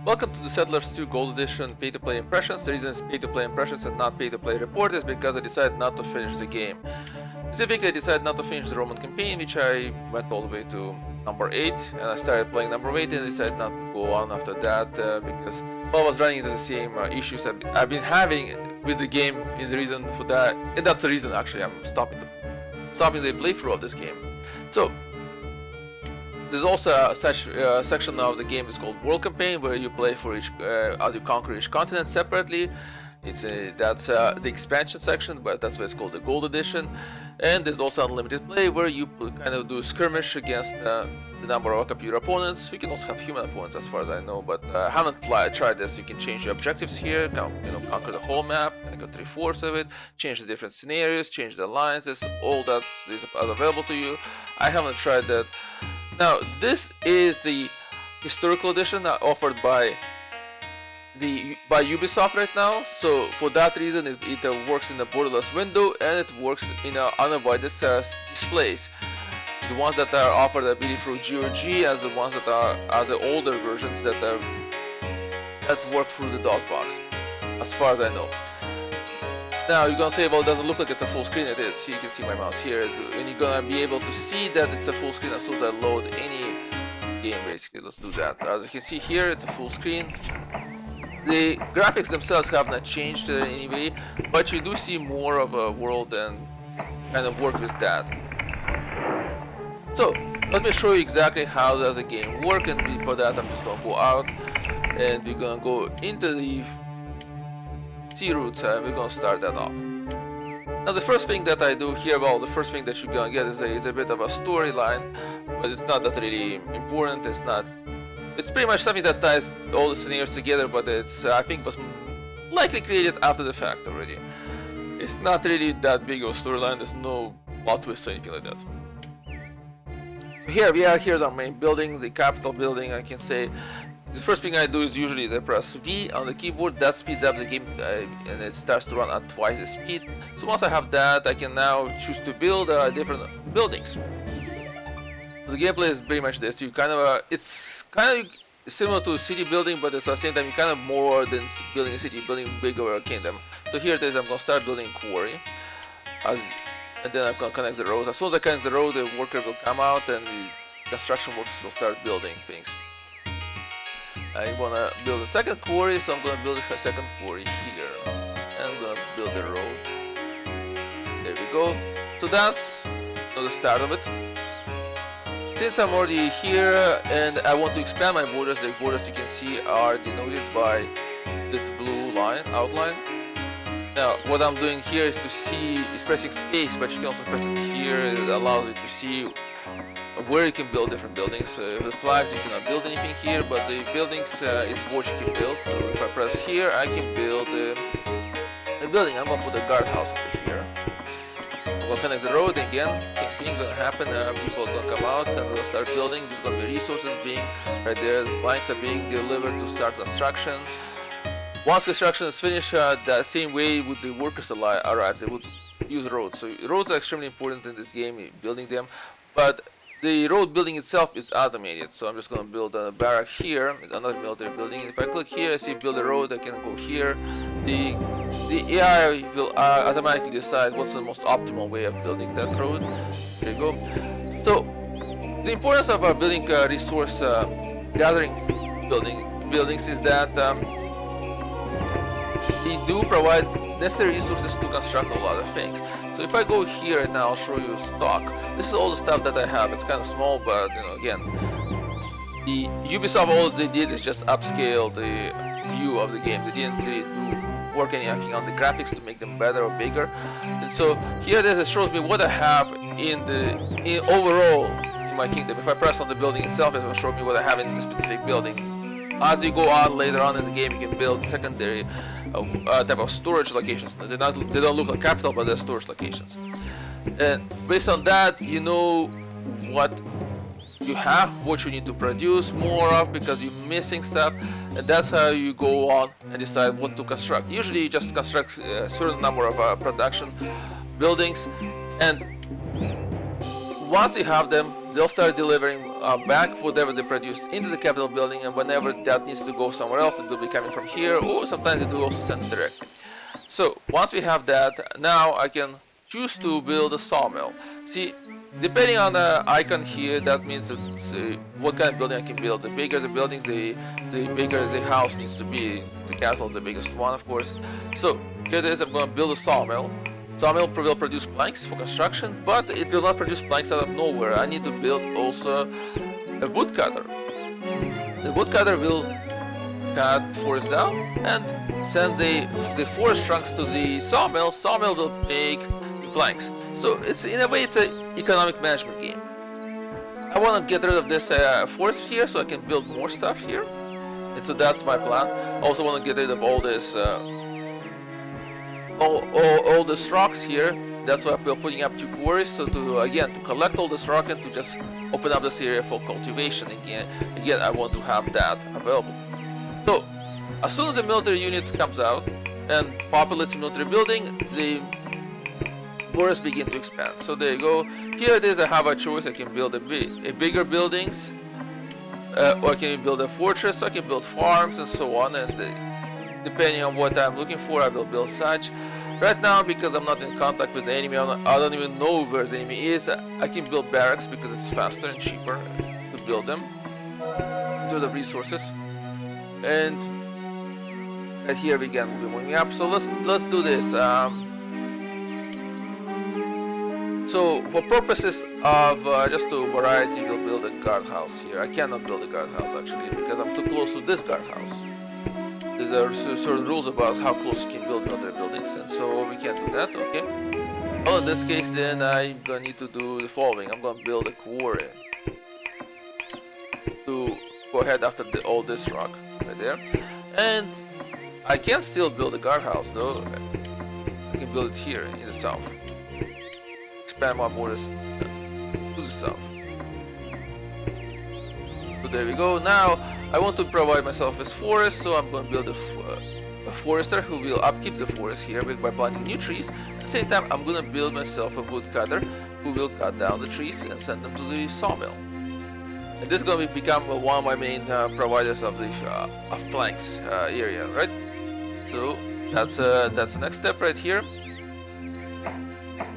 Welcome to the Settlers 2 Gold Edition pay-to-play impressions. The reason it's pay-to-play impressions and not pay-to-play report is because I decided not to finish the game. Specifically, I decided not to finish the Roman campaign, which I went all the way to number 8, and I started playing number 8 and I decided not to go on after that because I was running into the same issues I've been having with the game. Is the reason for that, and that's the reason actually I'm stopping the playthrough of this game. So there's also a such section of the game is called World Campaign, where you play for each as you conquer each continent separately. That's the expansion section, but that's why it's called the Gold Edition. And there's also Unlimited Play, where you kind of do skirmish against the number of computer opponents. You can also have human opponents, as far as I know, but I haven't tried this. You can change your objectives here, conquer the whole map, got 3/4 of it, change the different scenarios, change the alliances. All that is available to you. I haven't tried that. Now, this is the historical edition offered by Ubisoft right now. So for that reason, it works in a borderless window and it works in unavoided displays. The ones that are offered I believe through GOG, as the ones that are the older versions that work through the DOS box, as far as I know. Now you're gonna say, well, it doesn't look like it's a full screen. It is. So you can see my mouse here, and you're gonna be able to see that it's a full screen as soon as I load any game. Basically, let's do that. As you can see here, it's a full screen. The graphics themselves have not changed anyway, but you do see more of a world and kind of work with that. So let me show you exactly how does the game work, and for that I'm just gonna go out and we're gonna go into the C routes and we're gonna start that off. Now the first thing that I do here, well, the first thing that you're gonna get is a bit of a storyline, but it's not that really important. It's pretty much something that ties all the scenarios together, but I think was likely created after the fact already. It's not really that big of a storyline. There's no plot twist or anything like that. So here we are. Here's our main building, the Capitol building. I can say the first thing I do is usually I press V on the keyboard. That speeds up the game and it starts to run at twice the speed. So once I have that, I can now choose to build different buildings. The gameplay is pretty much this. It's kind of similar to city building, but at the same time, you kind of more than building a city, building bigger kingdom. So here it is. I'm gonna start building a quarry, and then I'm gonna connect the roads. As soon as I connect the road, the worker will come out, and the construction workers will start building things. I wanna build a second quarry, so I'm gonna build a second quarry here, and I'm gonna build the road. There we go. So that's the start of it. Since I'm already here and I want to expand my borders, the borders you can see are denoted by this blue outline. Now what I'm doing here is pressing space, but you can also press it here. It allows you to see where you can build different buildings. The flags, you cannot build anything here, but the buildings is what you can build. So if I press here, I can build a building. I'm gonna put a guardhouse over here. We'll connect the road again, same thing gonna happen. People are gonna come out and they'll start building. There's gonna be resources being right there. The planks are being delivered to start construction. Once construction is finished, the same way would the workers arrive. They would use roads. So roads are extremely important in this game, building them. But the road building itself is automated. So I'm just gonna build a barrack here, another military building. If I click here, I see build a road. I can go here. The AI will automatically decide what's the most optimal way of building that road. There you go. So the importance of building resource gathering buildings is that they do provide necessary resources to construct a lot of things. So if I go here and now I'll show you stock. This is all the stuff that I have. It's kind of small, but again, the Ubisoft, all they did is just upscale the view of the game. They didn't really work anything on the graphics to make them better or bigger. And so here it shows me what I have overall in my kingdom. If I press on the building itself, it will show me what I have in the specific building. As you go on later on in the game, you can build secondary type of storage locations. They don't look like capital, but they're storage locations. And based on that, you know what you have, what you need to produce more of, because you're missing stuff, and that's how you go on and decide what to construct. Usually you just construct a certain number of production buildings, and once you have them, they'll start delivering back whatever they produced into the Capitol building, and whenever that needs to go somewhere else, it will be coming from here, or sometimes they do also send it direct. So once we have that, now I can choose to build a sawmill. See, depending on the icon here, that means what kind of building I can build. The bigger the buildings, the bigger the house needs to be. The castle is the biggest one, of course. So here it is, I'm going to build a sawmill. Sawmill will produce planks for construction, but it will not produce planks out of nowhere. I need to build also a woodcutter. The woodcutter will cut forest down and send the forest trunks to the sawmill. Sawmill will make the planks. So it's, in a way, it's an economic management game. I want to get rid of this forest here so I can build more stuff here. And so that's my plan. I also want to get rid of all this all these rocks here. That's why we're putting up 2 quarries, so to collect all this rock and to just open up this area for cultivation again. I want to have that available. So as soon as the military unit comes out and populates the military building, the borders begin to expand. So there you go. Here it is. I have a choice. I can build a bigger buildings, or I can build a fortress. I can build farms and so on. And depending on what I'm looking for, I will build such. Right now, because I'm not in contact with the enemy, I don't even know where the enemy is. I can build barracks because it's faster and cheaper to build them in terms of resources. And right here we can be moving up. So let's do this. So for purposes of just to variety, we'll build a guardhouse here. I cannot build a guardhouse actually because I'm too close to this guardhouse. There are certain rules about how close you can build military buildings, and so we can't do that. Okay. Well, in this case, then I'm gonna need to do the following. I'm gonna build a quarry to go ahead after all this rock right there, and I can still build a guardhouse though. I can build it here in the south. Expand my borders to the south. So there we go. Now I want to provide myself with forest, so I'm going to build a forester who will upkeep the forest here by planting new trees. At the same time, I'm going to build myself a woodcutter who will cut down the trees and send them to the sawmill. And this is going to become one of my main providers of the planks area, right? So that's the next step right here.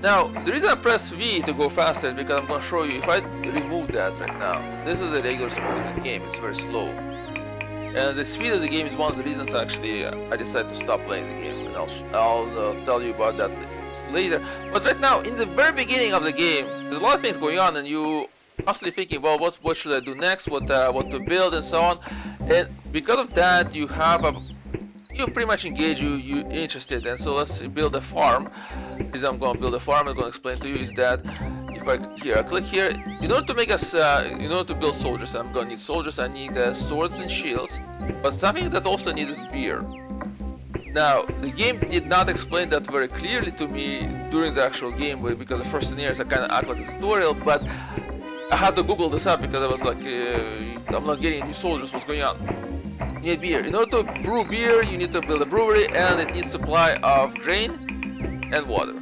Now, the reason I press V to go faster is because I'm going to show you if I remove that right now. This is a regular speed of the game, it's very slow. And the speed of the game is one of the reasons actually I decided to stop playing the game. And I'll tell you about that later. But right now, in the very beginning of the game, there's a lot of things going on and you constantly thinking, well, what should I do next, what to build and so on. And because of that, you pretty much engage, you interested, and so let's build a farm. Is I'm going to build a farm. I'm going to explain to you is that if I click here, in order to make us, in order to build soldiers, I'm going to need soldiers. I need swords and shields, but something that also needs is beer. Now the game did not explain that very clearly to me during the actual game, because the first 10 years I kind of act like a tutorial, but I had to Google this up because I was like, I'm not getting new soldiers. What's going on? You need beer. In order to brew beer, you need to build a brewery, and it needs supply of grain and water.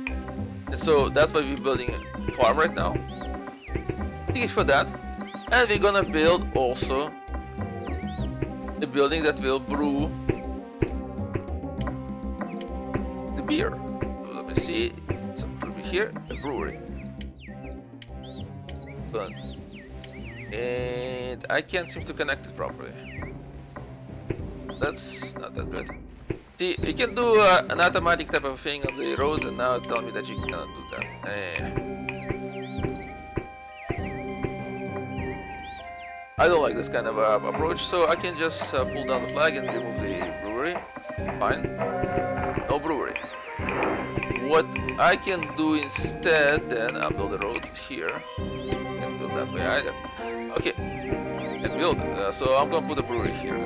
And so that's why we're building a farm right now. Thank you for that. And we're gonna build also a building that will brew the beer. So let me see. Some should be here. A brewery. Done. And I can't seem to connect it properly. That's not that good. See, you can do an automatic type of thing on the roads, and now it's telling me that you cannot do that. I don't like this kind of approach, so I can just pull down the flag and remove the brewery. Fine. No brewery. What I can do instead, then I'll build a road here. And build that way either. Okay. And build. So I'm gonna put a brewery here.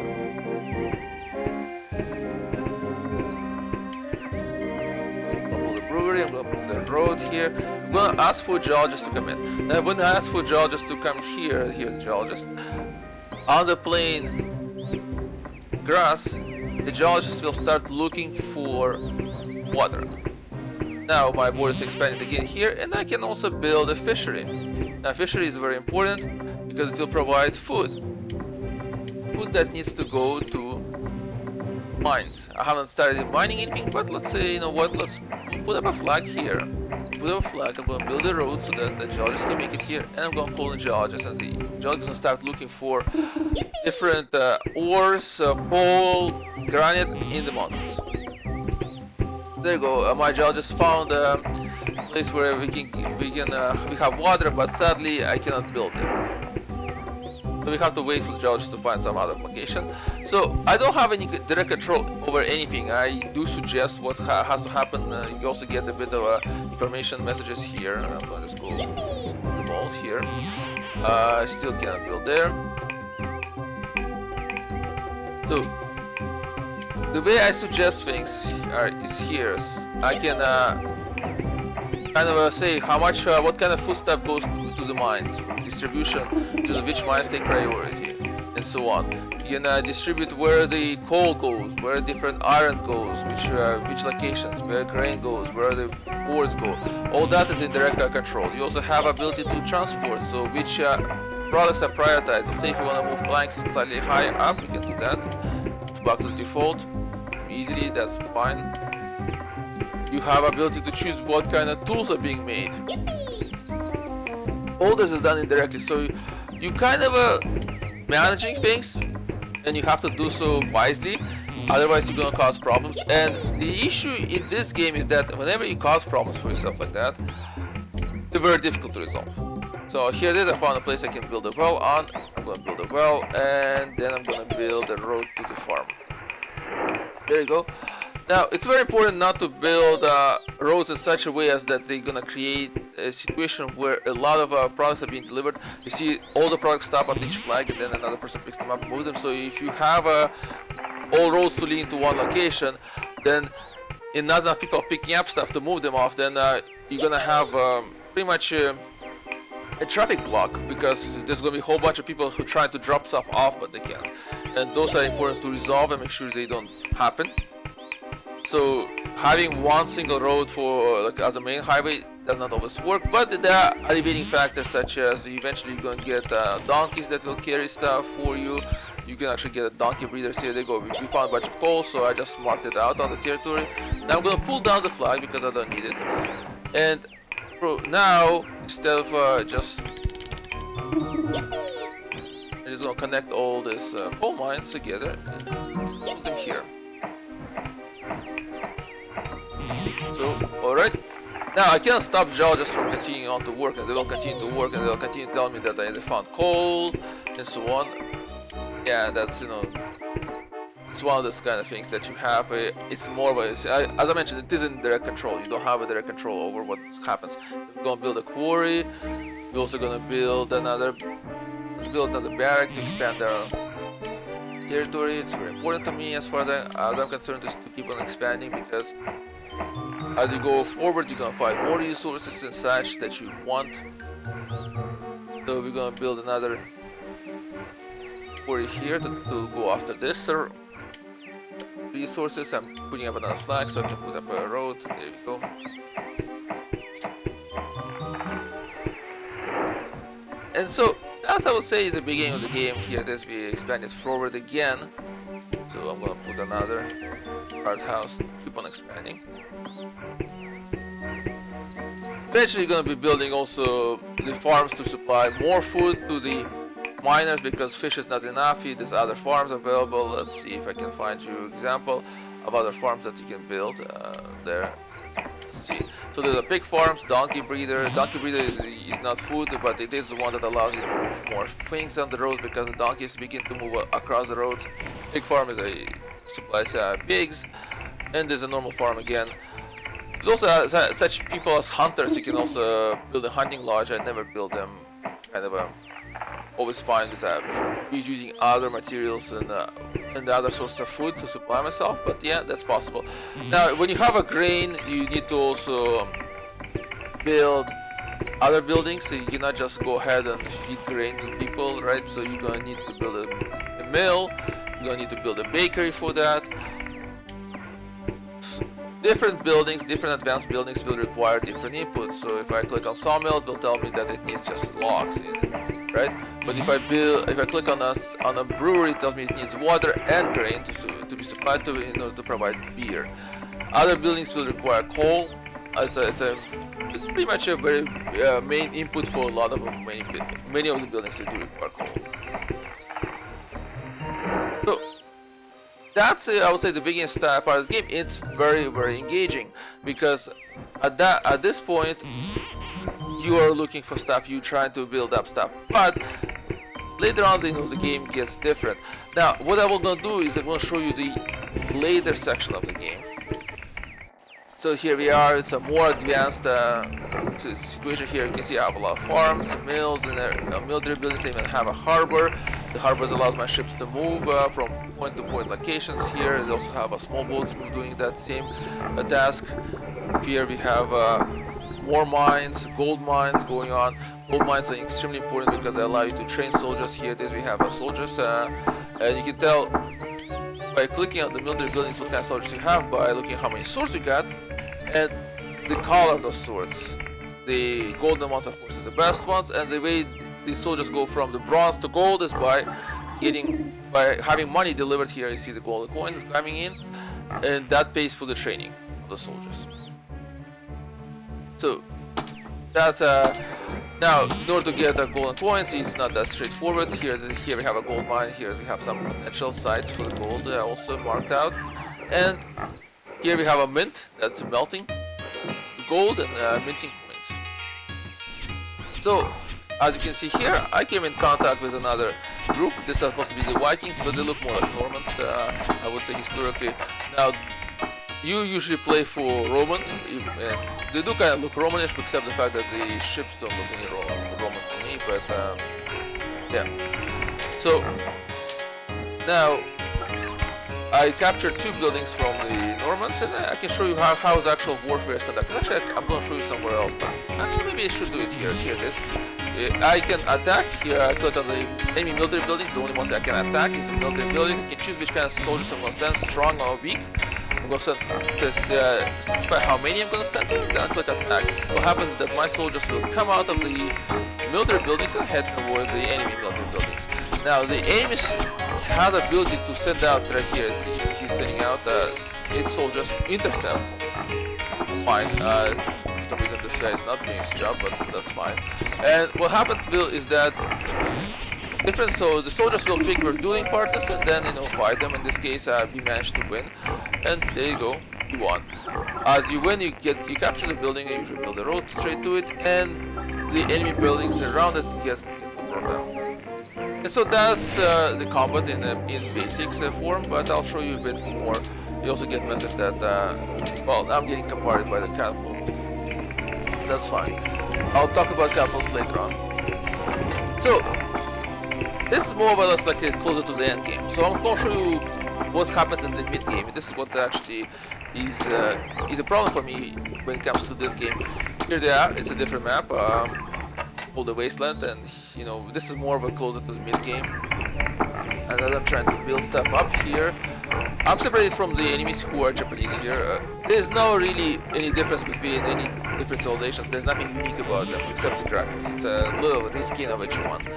I'm going to put the road here. I'm going to ask for geologists to come in. Now when I ask for geologists to come here, here's the geologist. On the plain grass, the geologist will start looking for water. Now my border is expanded again here, and I can also build a fishery. Now fishery is very important because it will provide food that needs to go to mines. I haven't started mining anything, but let's say, you know what, let's put up a flag here. Put up a flag, I'm gonna build a road so that the geologists can make it here, and I'm gonna call in geologists, and the geologists gonna start looking for different ores, coal, granite in the mountains. There you go. My geologist found a place where we have water, but sadly I cannot build there. So we have to wait for the geologist to find some other location. So I don't have any direct control over anything. I do suggest what has to happen. You also get a bit of information messages here. I'm going to just go them all here. I still cannot build there. So the way I suggest things is here. I can kind of say how much, what kind of foodstuff goes to the mines, distribution to which mines take priority, and so on. You can distribute where the coal goes, where different iron goes, which locations, where grain goes, where the ores go. All that is in direct control. You also have ability to transport, so which products are prioritized. Let's say if you want to move planks slightly high up, you can do that. Move back to the default easily, that's fine. You have ability to choose what kind of tools are being made. All this is done indirectly, so you kind of managing things, and you have to do so wisely, otherwise you're gonna cause problems. And the issue in this game is that whenever you cause problems for yourself like that, they're very difficult to resolve. So here it is, I found a place I can build a well on. I'm gonna build a well, and then I'm gonna build a road to the farm. There you go. Now, it's very important not to build roads in such a way as that they're gonna create a situation where a lot of products are being delivered. You see all the products stop at each flag, and then another person picks them up and moves them. So if you have all roads to lead to one location, then not enough people picking up stuff to move them off, then you're gonna have pretty much a traffic block, because there's gonna be a whole bunch of people who try to drop stuff off but they can't. And those are important to resolve and make sure they don't happen. So having one single road for as a main highway does not always work, but there are alleviating factors, such as eventually you're gonna get donkeys that will carry stuff for you. You can actually get a donkey breeders. Here they go. We found a bunch of coal, so I just marked it out on the territory. Now I'm gonna pull down the flag because I don't need it. And now instead of I'm just gonna connect all these coal mines together and put them here. So, alright. Now I cannot stop geologists from continuing on to work, and they will continue to work, and they'll continue to tell me that they found coal and so on. Yeah, that's, you know, it's one of those kind of things that you have. It's more of a, as I mentioned, it isn't direct control. You don't have a direct control over what happens. We're gonna build a quarry. We're also gonna build another. Let's build another barrack to expand our territory. It's very important to me as far as I'm concerned, is to keep on expanding, because as you go forward, you're gonna find more resources and such that you want. So we're gonna build another quarry here to go after this resources. I'm putting up another flag so I can put up a road. There you go. And so that's, I would say, is the beginning of the game. Here it is, we expand it forward again. So I'm gonna put another art house, keep on expanding. Eventually gonna be building also the farms to supply more food to the miners, because fish is not enough. There's other farms available. Let's see if I can find you an example of other farms that you can build there. Let's see. So there's a pig farms, donkey breeder. Donkey breeder is not food, but it is the one that allows you to move more things on the roads, because the donkeys begin to move across the roads. Pig farm is a supplies pigs, and there's a normal farm again. There's also such people as hunters. You can also build a hunting lodge. I never build them. Kind of always find is using other materials and other sorts of food to supply myself. But yeah, that's possible. Now, when you have a grain, you need to also build other buildings. So you cannot just go ahead and feed grain to people, right? So you're gonna need to build a mill. You're gonna need to build a bakery for that. different buildings, different advanced buildings will require different inputs. So if I click on sawmill, it will tell me that it needs just logs in it, right? But if I click on a brewery, it tells me it needs water and grain to be supplied to in order to provide beer. Other buildings will require coal. It's pretty much a very main input for a lot of them. Many of the buildings that do require coal. So that's I would say the biggest part of the game. It's very engaging because at this point you are looking for stuff, you trying to build up stuff, but later on the game gets different. Now what I will gonna do is I'm gonna show you the later section of the game. So here we are, it's a more advanced situation. Here you can see I have a lot of farms, mills, and military buildings. They even have a harbor. The harbor allows my ships to move from point to point locations here. They also have a small boats doing that same task. Here we have more mines, gold mines going on. Gold mines are extremely important because they allow you to train soldiers. Here it is, we have soldiers, and you can tell by clicking on the military buildings what kind of soldiers you have by looking at how many swords you got and the color of the swords. The golden ones, of course, is the best ones, and the way these soldiers go from the bronze to gold is by having money delivered here. You see the golden coins coming in, and that pays for the training of the soldiers. So that's now in order to get the golden coins, it's not that straightforward. Here we have a gold mine. Here we have some potential sites for the gold also marked out, and here we have a mint that's melting gold and minting coins. So as you can see here, I came in contact with another group. This is supposed to be the Vikings, but they look more like Normans, I would say historically. Now you usually play for Romans, and they do kind of look Romanish, except the fact that the ships don't look any Roman to me, but yeah. So now I captured 2 buildings from the Normans, and I can show you how the actual warfare is conducted. Actually, I'm going to show you somewhere else, but maybe I should do it here. Here it is. I can attack. Here I click on the enemy military buildings. The only ones I can attack is the military building. I can choose which kind of soldiers I'm going to send, strong or weak. I'm going to specify how many I'm going to send, and then I click attack. What happens is that my soldiers will come out of the military buildings and head towards the enemy military buildings. Now the enemy has the ability to send out right here. He's sending out 8 soldiers intercept. Fine. For some reason this guy is not doing his job, but that's fine. And what happens is that so the soldiers will pick their dueling partners and then fight them. In this case, we managed to win, and there you go, you won. As you win, you capture the building. You usually build a road straight to it, and the enemy buildings around it gets burned down. And so that's the combat in its basics form, but I'll show you a bit more. You also get message that well, I'm getting bombarded by the catapult. That's fine. I'll talk about catapults later on. So this is more or less like closer to the end game. So I'm going to show you what happens in the mid game. This is what actually is a problem for me when it comes to this game. Here they are. It's a different map, called the Wasteland, and this is more of a closer to the mid game. And as I'm trying to build stuff up here, I'm separated from the enemies who are Japanese here. There's no really any difference between any different civilizations. There's nothing unique about them except the graphics. It's a little reskin of each one.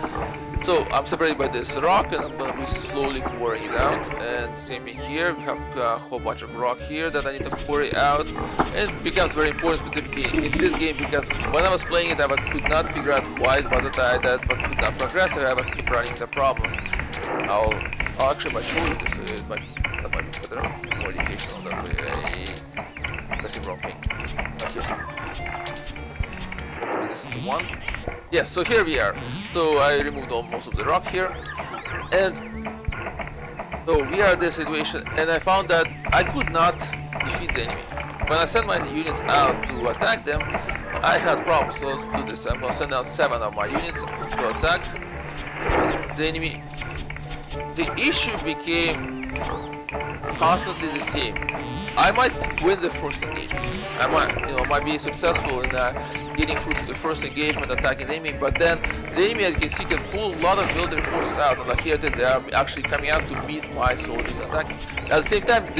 So I'm separated by this rock, and I'm going to be slowly quarrying it out. And same thing here, we have a whole bunch of rock here that I need to quarry out. And it becomes very important specifically in this game because when I was playing it, I could not figure out why it was I that but could not progress. I was keep running into problems. I'll actually show you this. That might be better. More indication on that way. That's the wrong thing. Okay. Hopefully this is the one. Yes, so here we are. So I removed most of the rock here, and so we are in this situation, and I found that I could not defeat the enemy. When I sent my units out to attack them, I had problems. So let's do this. I'm going to send out 7 of my units to attack the enemy. The issue became constantly the same. I might win the first engagement. I might be successful in getting through to the first engagement, attacking the enemy. But then the enemy, as you can see, can pull a lot of military forces out. And like here it is, they are actually coming out to meet my soldiers attacking. At the same time,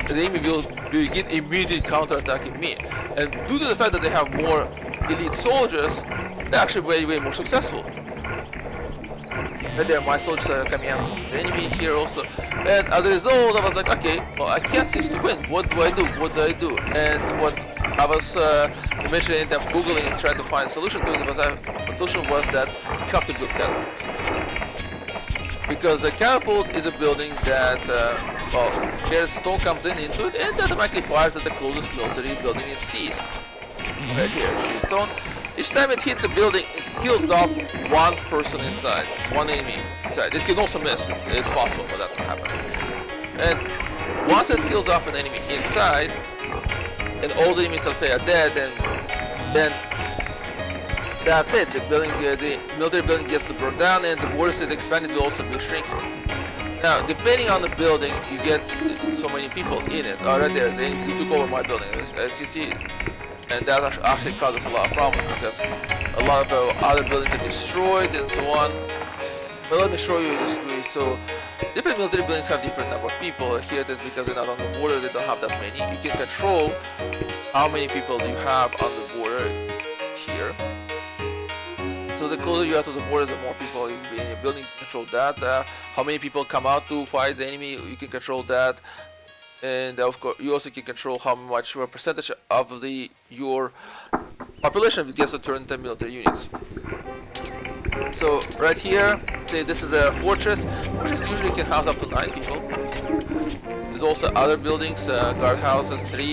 the enemy will begin immediately counterattacking me. And due to the fact that they have more elite soldiers, they're actually way more successful. Right there, my soldiers are coming out to the enemy here also. And as a result, I was like, okay, well, I can't cease to win. What do I do? What do I do? And what I was eventually ended up Googling and trying to find a solution to it. The solution was that you have to build catapults. Because a catapult is a building that, well, here stone comes into it and automatically fires at the closest military building it sees. Right here, see stone. Each time it hits a building, it kills off one person inside, one enemy inside. It can also miss, it's possible for that to happen. And once it kills off an enemy inside, and all the enemies, I'll say, are dead, and then that's it. The military building gets to burn down, and the borders that expanded will also be shrinking. Now, depending on the building, you get so many people in it. Oh, right there, they took over my building, as you see. And that actually causes a lot of problems because a lot of other buildings are destroyed and so on. But let me show you this. So different military buildings have different number of people. Here it is because they're not on the border, they don't have that many. You can control how many people you have on the border here. So the closer you are to the border, the more people you can be in your building. You can control that. How many people come out to fight the enemy, you can control that. And of course, you also can control how much percentage of your population gets to turn into military units. So right here, say this is a fortress. Fortress usually can house up to 9 people. There's also other buildings, guardhouses 3.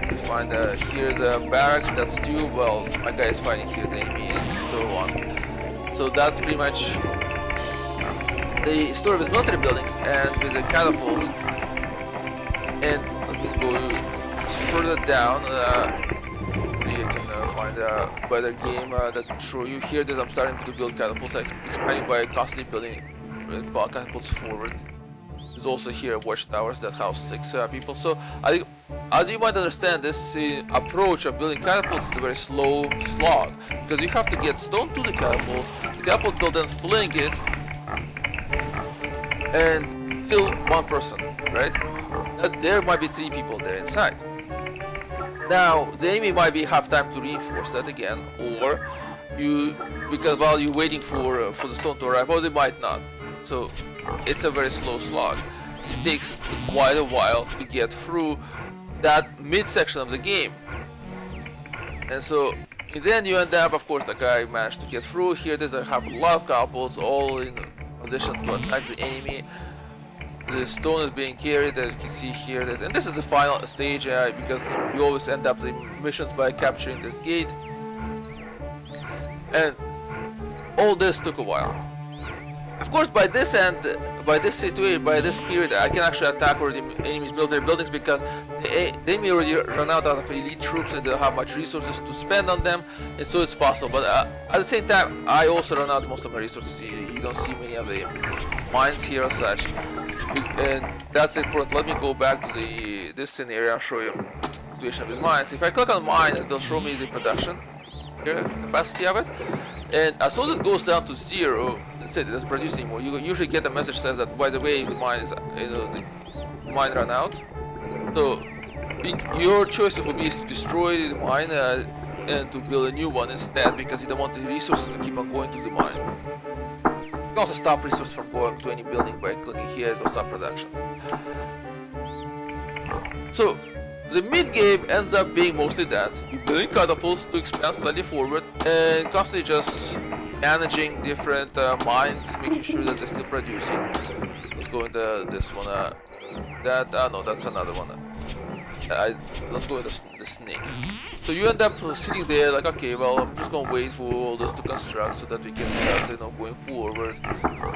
You find here's a barracks. That's 2. Well, my guy is fighting here, the enemy, and so on. So that's pretty much the story with military buildings and with the catapults. And let me go further down. You can find a better game that will show you. Here, I'm starting to build catapults, expanding by constantly building catapults forward. There's also here watchtowers that house 6 people. So I think, as you might understand, this approach of building catapults is a very slow slog because you have to get stone to the catapult. The catapult will then fling it and kill one person, right? There might be 3 people there inside. Now the enemy might have time to reinforce that again, or because while you're waiting for the stone to arrive, or they might not. So it's a very slow slog. It takes quite a while to get through that midsection of the game. And so in the end you end up, of course, the guy managed to get through. Here there's I have a lot of catapults all in position to attack the enemy. The stone is being carried, as you can see here, and this is the final stage because you always end up the missions by capturing this gate. And all this took a while. Of course, by this situation, by this period, I can actually attack already enemy's military buildings because they may already run out of elite troops and they don't have much resources to spend on them, and so it's possible. But at the same time, I also run out most of my resources. You don't see many of the mines here as such. And that's important. Let me go back to this scenario and show you the situation of his mines. If I click on mines, they'll show me the production here, capacity of it. And as soon as it goes down to 0, that's it. It doesn't produce anymore. You usually get a message that says that, by the way, the mine is, the mine ran out. So your choice would be to destroy the mine and to build a new one instead, because you don't want the resources to keep on going to the mine. You can also stop resources from going to any building by clicking here. It will stop production. So the mid game ends up being mostly that you're building catapults to expand slightly forward and constantly just managing different mines, making sure that they're still producing. Let's go into this one. No, that's another one. Let's go with the snake. So you end up sitting there like, okay, well, I'm just gonna wait for all this to construct so that we can start, going forward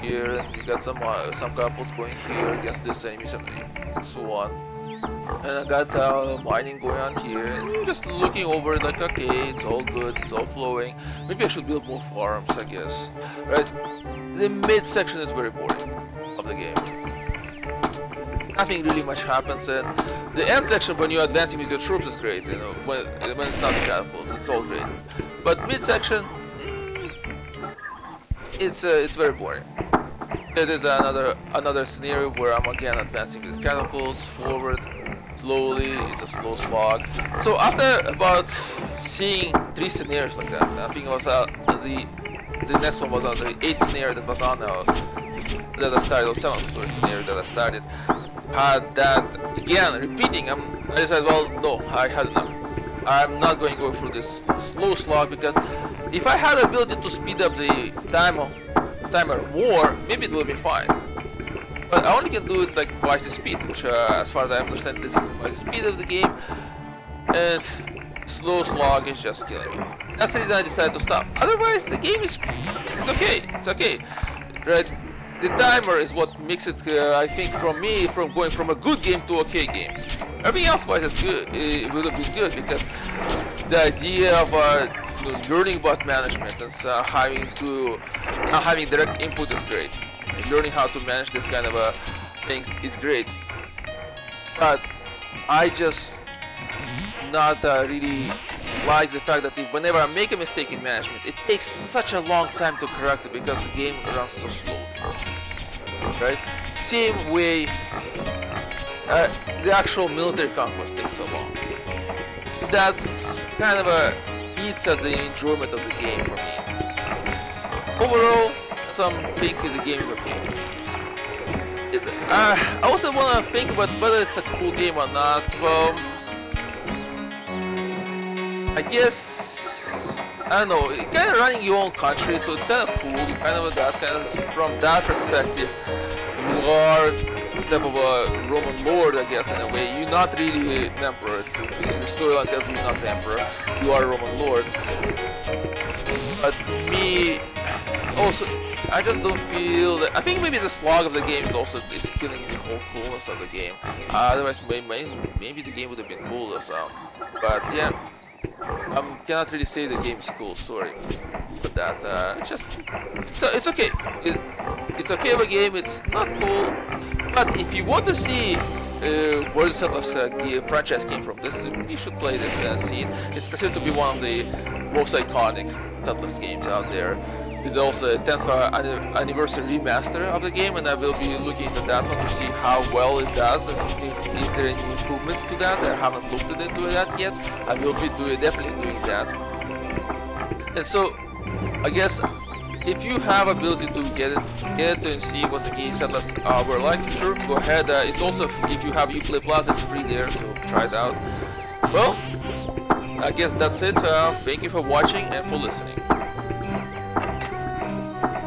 here. And we got some catapults going here against this enemy and so on. And I got mining going on here, and you're just looking over it like, okay, it's all good, it's all flowing. Maybe I should build more farms, I guess. Right? The mid section is very boring of the game. Nothing really much happens, and the end section when you're advancing with your troops is great. When it's not the catapults, it's all great. But mid section, it's very boring. It is another scenario where I'm again advancing with catapults forward slowly. It's a slow slog. So after about seeing 3 scenarios like that, I think it was the next one was on the 8th scenario that was on that I started, or 7th story scenario that I started. Had that again repeating. I decided, well, no, I had enough. I'm not going to go through this slow slog, because if I had the ability to speed up the timer more, maybe it would be fine. But I only can do it like twice the speed, which as far as I understand, this is twice the speed of the game, and slow slog is just killing me. That's the reason I decided to stop. Otherwise, the game is it's okay, right? The timer is what makes it, I think, from going from a good game to okay game. Everything else-wise, it's good. It would have been good, because the idea of learning about management and not having direct input is great. Learning how to manage this kind of things is great. But I just not really like the fact that whenever I make a mistake in management, it takes such a long time to correct it, because the game runs so slowly. Right? Same way, the actual military conquest takes so long. That's kind of eats at the enjoyment of the game for me. Overall, some think the game is okay. I also want to think about whether it's a cool game or not. Well, I guess, I don't know, kind of running your own country, so it's kind of cool. From that perspective, you are the type of a Roman lord, I guess, in a way. You're not really an emperor. The storyline tells you you're not the emperor. You are a Roman lord. But me, also, I just don't feel that. I think maybe the slog of the game is killing the whole coolness of the game. Otherwise, maybe the game would have been cooler. But yeah, I cannot really say the game is cool. Sorry, but that it's okay. It's okay of a game. It's not cool. But if you want to see where the Settlers franchise came from, you should play this and see it. It's considered to be one of the most iconic Settlers games out there. It's also a 10th anniversary remaster of the game, and I will be looking into that one to see how well it does, and if there are any improvements to that. I haven't looked into that yet. I will be definitely doing that. And so, I guess, if you have ability to get it and see what the game Settlers were like, sure, go ahead. It's also, if you have Uplay Plus, it's free there, so try it out. Well, I guess that's it. Thank you for watching and for listening.